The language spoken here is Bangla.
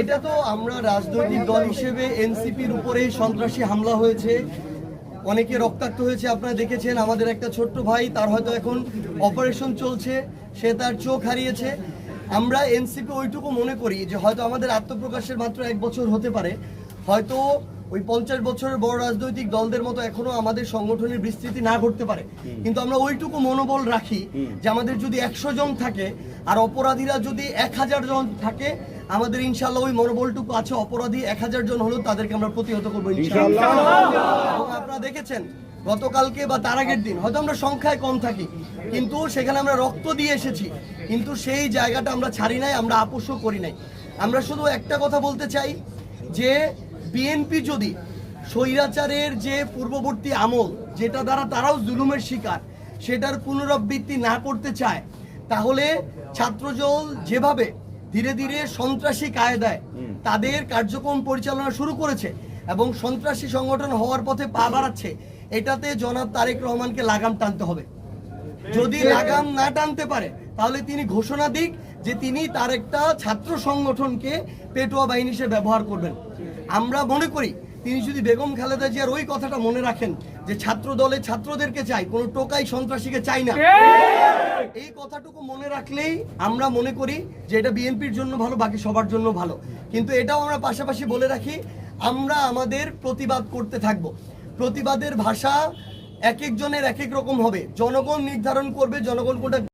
এটা তো আমরা রাজনৈতিক দল হিসেবে এনসিপির উপরে সন্ত্রাসী হামলা হয়েছে, অনেকে রক্তাক্ত হয়েছে, আপনারা দেখেছেন। আমাদের একটা ছোট্ট ভাই, তার হয়তো এখন অপারেশন চলছে, সে তার চোখ হারিয়েছে। আমরা এনসিপি ওইটুকু মনে করি যে হয়তো আমাদের আত্মপ্রকাশের মাত্র 1 বছর হতে পারে, হয়তো ওই 50 বছরের বড় রাজনৈতিক দলদের মতো এখনো আমাদের সংগঠনের বিস্তৃতি না ঘটতে পারে, কিন্তু আমরা ওইটুকু মনোবল রাখি যে আমাদের যদি 100 জন থাকে আর অপরাধীরা যদি 1000 জন থাকে, আমাদের ইনশাআল্লাহ ওই মনোবলটুকু আছে। অপরাধী 1000 জন হলেও তাদেরকে আমরা প্রতিহত করবো ইনশাআল্লাহ। এবং আপনারা দেখেছেন গতকালকে বা তার আগের দিন হয়তো আমরা সংখ্যায় কম থাকি, কিন্তু সেখানে আমরা রক্ত দিয়ে এসেছি, কিন্তু সেই জায়গাটা আমরা ছাড়ি নাই, আমরা আপোষও করি নাই। আমরা শুধু একটা কথা বলতে চাই যে বিএনপি যদি স্বৈরাচারের যে পূর্ববর্তী আমল, যেটা দ্বারা তারাও জুলুমের শিকার, সেটার পুনরাবৃত্তি না করতে চায়, তাহলে ছাত্রদল যেভাবে ধীরে ধীরে সন্ত্রাসী কায়দায় তাদের কার্যক্রম পরিচালনা শুরু করেছে এবং সন্ত্রাসী সংগঠন হওয়ার পথে পা বাড়াচ্ছে, এটাতে জনাব তারেক রহমানকে লাগাম টানতে হবে। যদি লাগাম না টানতে পারে তাহলে তিনি ঘোষণা দিক যে তিনি তার একটা ছাত্র সংগঠনকে পেটোয়া বাহিনী হিসেবে ব্যবহার করবেন। আমরা মনে করি তিনি যদি বেগম খালেদা জিয়ার ওই কথাটা মনে রাখেন যে ছাত্র দলে ছাত্রদেরকে চাই, কোনো টোকাই সন্ত্রাসীকে চাই না, এই কথাটুকু মনে রাখলেই আমরা মনে করি যে এটা বিএনপির জন্য ভালো, বাকি সবার জন্য ভালো। কিন্তু এটাও আমরা পাশাপাশি বলে রাখি, আমরা আমাদের প্রতিবাদ করতে থাকব। প্রতিবাদের ভাষা এক একজনের এক এক রকম হবে, জনগণ নির্ধারণ করবে জনগণ কোনটা